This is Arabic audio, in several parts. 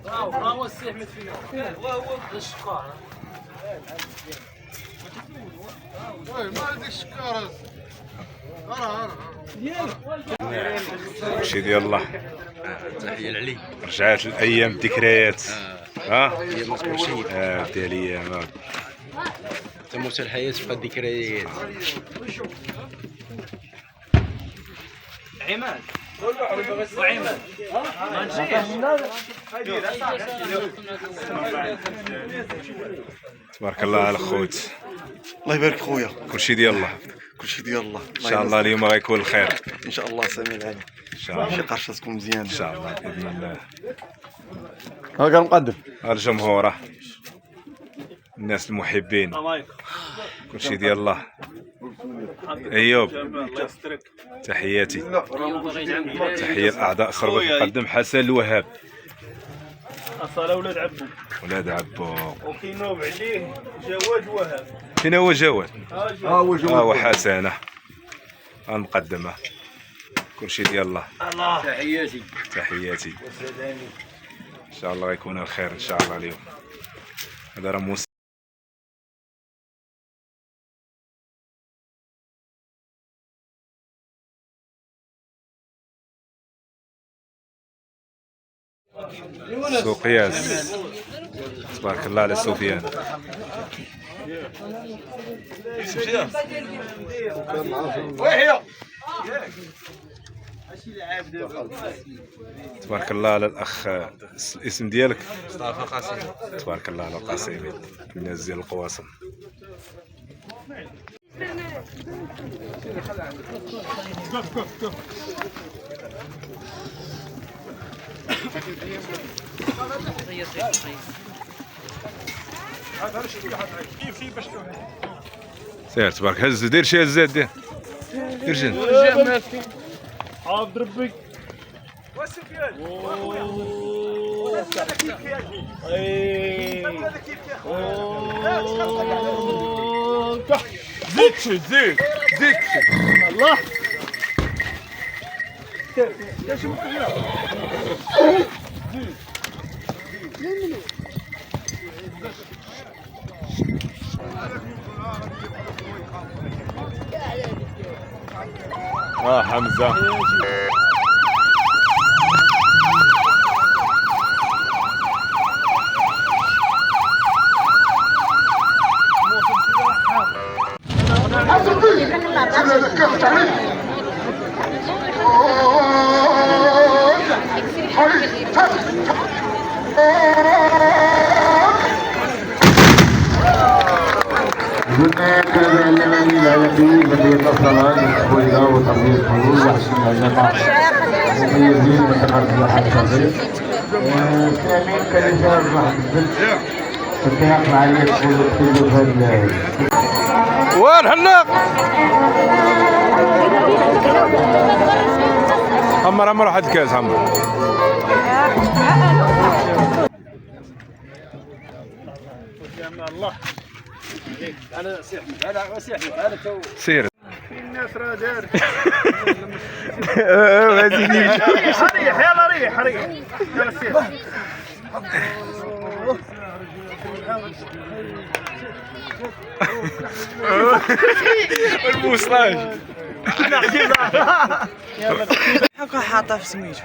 هو السهم فينا وهو الشقار. ما عندك الشكاره. كلشي ديال الله. تحية لعلي. رجعت الايام الذكريات. ايام كلشي. ديال الايام. تموت الحياة تبقى الذكريات. عماد وعماد ما تبارك الله على الخوت. الله يبارك خويا. كلشي ديال الله. كلشي ديال الله. ان شاء الله اليوم غيكون الخير. ان شاء الله سامي العالم. ان شاء الله شي قرشه تكون مزيانه ان شاء الله باذن الله. ها كنقدم الجمهور، الناس المحبين، كلشي ديال الله. ايوب تحياتي. تحيه لاعضاء خربط المقدم حسن الوهاب. أصالة ولاد عبو. ولاد عبو. وكينوب عليه جواد وهاب. فين هو جواد؟ هو جواد. هو حسنه المقدمه. كلشي ديال الله. الله تحياتي. تحياتي. ان شاء الله غيكون الخير ان شاء الله اليوم. هذا راه موسى. سوقياس. تبارك الله على سفيان. تبارك الله على الاخ. الاسم ديالك؟ مصطفى قاسم. تبارك الله على القاسمي، الناس ديال القواسم. سير تبارك. هز دير شي هزات. دير جن. عبد ربك. زيد الله حمزه. هناك الذي لا يقين لدينا صلاة الحويلة وتربية الحلول وحسن العلماء مميزين من تقدم واحد صغير. ثانيا كلمة واحد البنت تتفق معايا تقول كل هذا وين حناق؟ عمر واحد الكاس عمر. الله انا سي احمد انا سي احمد انا تو سير. الناس راه دار ريح يلا ريح يلا سير. البوصلاج. هاكا حاطه في سميتو.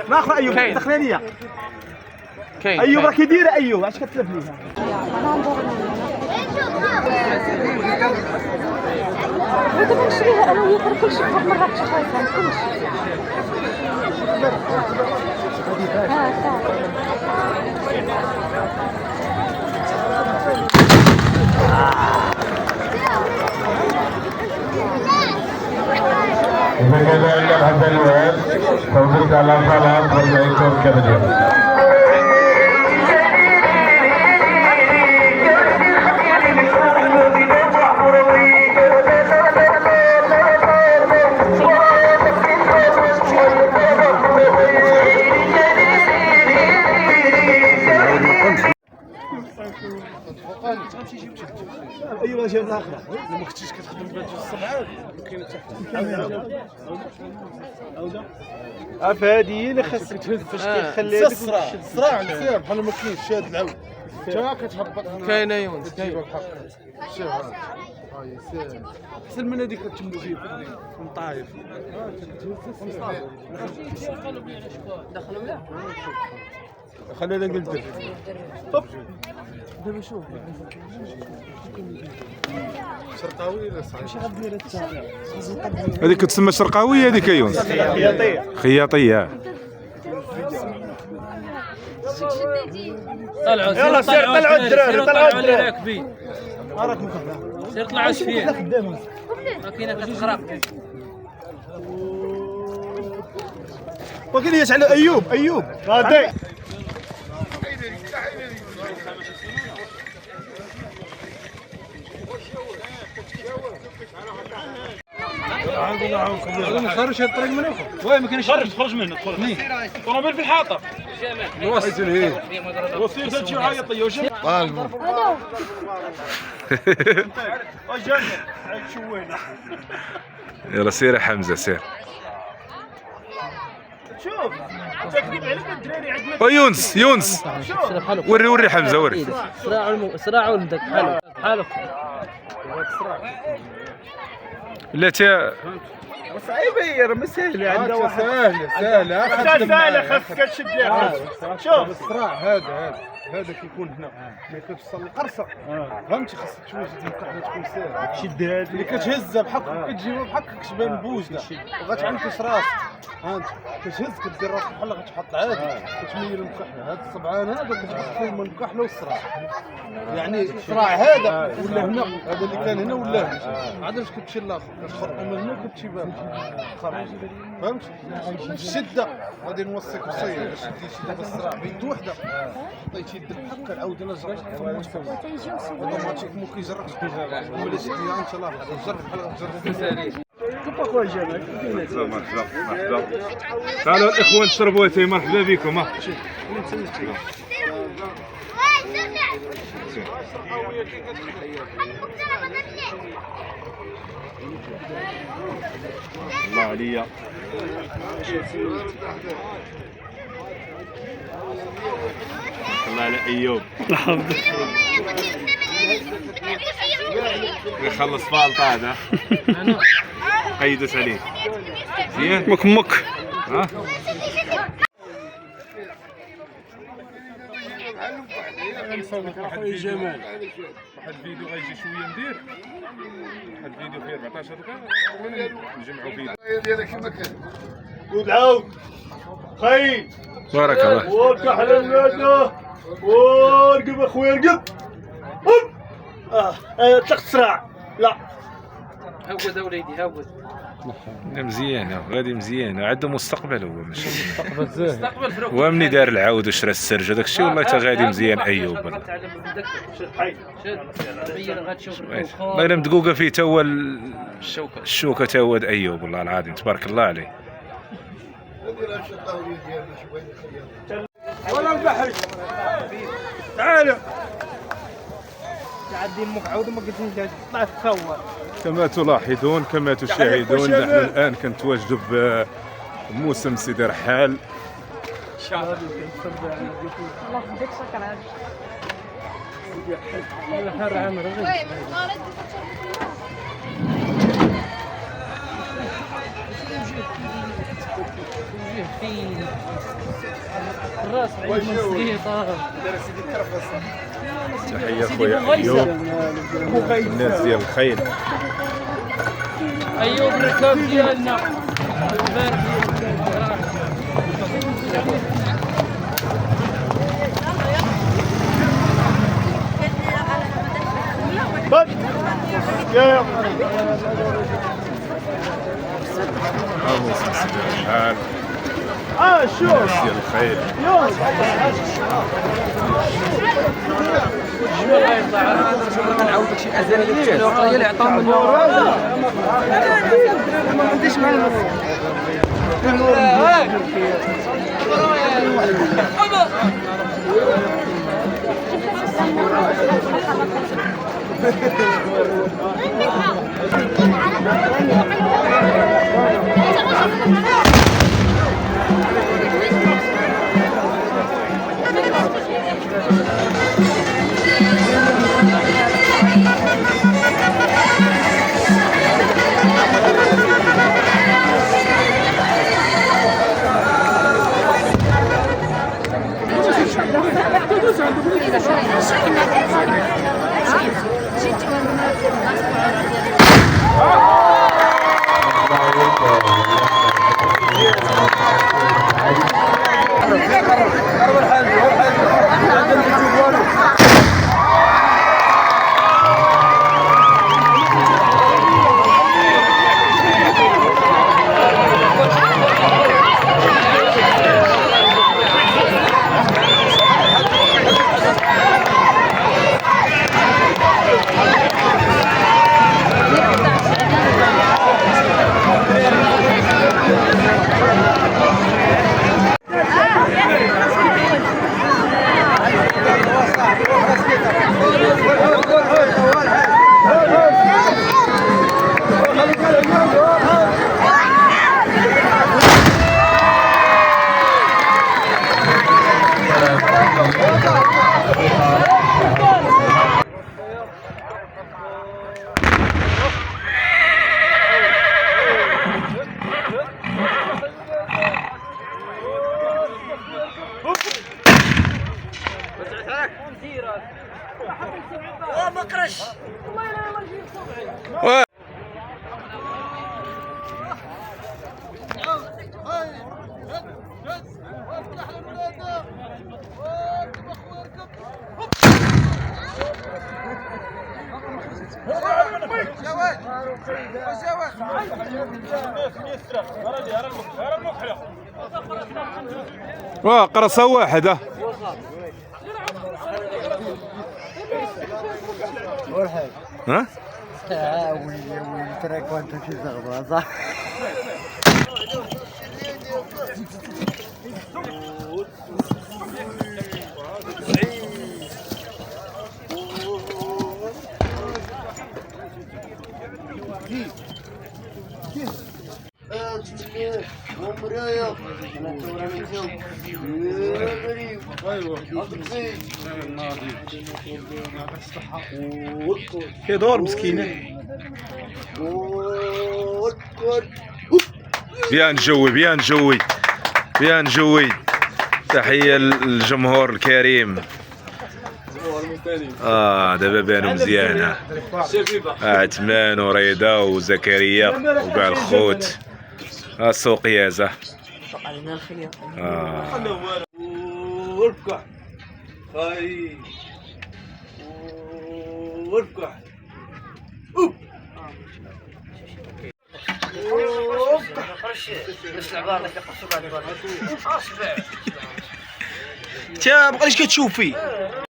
ما اخر ايوب تقنينيه. ايوب راكي دايره ايوب علاش كتلف ليها؟ ودابا نشريها انا وياك راه كلشي فوق مرات خايفه كلشي. وكذلك هذا الواد توصلت على صلاة والعيكم كذلك. ما كنتيش كتخدم بهاد الصبعات كاينه تحت عاوده هادي هي اللي خاصك تهز فاش كيخلي هذيك الصراع سير بحال ما كاينش شاد العود تا كتهبط هنا كاينه يونس كاين شوف هاي سير احسن من هذيك التموجيه من طايف دخلوا له خلينا نقلب طب دابا شوف شرقاوي ولا صعيب ماشي غدير التاع هذيك كتسمى شرقاويه هذيك يونس خياطيه طلعوا يلا سير طلعوا الدراري طلعوا اللي راكبين راكم كذا سير طلعوا شفيه ما كاينه كتغرق وكاين ياس على ايوب غادي ما خرج الطريق من هنا وين ما كاينش خرج منه دخل طوموبيل في الحاطه نوصل هي وصيت هادشي عيط لي واش يلا سير يا حمزه سير شوف تكذب عليك الدراري عندنا يونس وري حمزه وري صراع ولدك حالك لا تا صعيبه راه سهله عندها سهله خاصك تشد ليها شوف الصراع هذا كيكون هنا ملي كتوصل للقرصه فهمتي خاصك توجد الكحله تكون ساهله تشد هذه اللي كتهزها بحال كتجيبها بحال كتبان بوجده وغتعنكش راسك فهمت كتهز كدير راسك بحال غتحط عادي كتميل المكحله هذا الصبعان هذا كتحط فيه من الكحله والصراع يعني الصراع هذا ولا هنا هذا اللي كان هنا ولا هنا عاد واش كتمشي لاخر كتخرطو من هنا وكتمشي بان خرج فهمت الشده غادي نوصيك وصيه باش تدي شي دابا الصراع بيد وحده حطيت يدك هكا العود انا جربت اوتوماتيك مو كيجرك ولا شي ان شاء الله جرب بحال غتجرب كيف اخويا جمال مرحبا تعالوا الاخوان تشربوا اتاي مرحبا بكم الله عليا الله على ايوب يخلص فالطه هذا قيدت عليه مزيان مك ها اخويا جمال واحد الفيديو غيجي شويه ندير واحد الفيديو فيه 14 دقيقه نجمعوا فيه ديالك كما كان ودعاو خاين بارك الله والكحله الناده ورقب اخويا رقب طلقت صراع لا هود اوليدي هود مزيان غادي مزيان عنده مستقبل هو ماشي مستقبل زاهي هو مني دار العود وشرا السرجه داك الشيء والله حتى غادي مزيان ايوب والله الا مدقوقه فيه تا هو الشوكه تا هو ايوب والله العظيم تبارك الله عليه ولا البحر تعال تعدي المقعود وما قلت لك طلعت تصور. كما تلاحظون كما تشاهدون نحن الان كنتواجدوا بموسم سيدي رحال. الله يديك شكرا. الراس تحية خويا أيوب الناس ديال الخيل. أيوب الركاب ديالنا موسم سيدي رحال شوف ديال الخيل. نعاود شي ازاليه اللي عطاهم ما عنديش معنا قرصة واحدة. ها؟ وين تراك وانت في زغبرة صح؟ كيدور مسكينه. بيان جوي بيان جوي بيان جوي. تحية للجمهور الكريم. دابا بانوا مزيان. عثمان ورضا وزكريا وكاع الخوت. السوق يازا. وركع خاي وركع انت مابقيتش كتشوف فيه.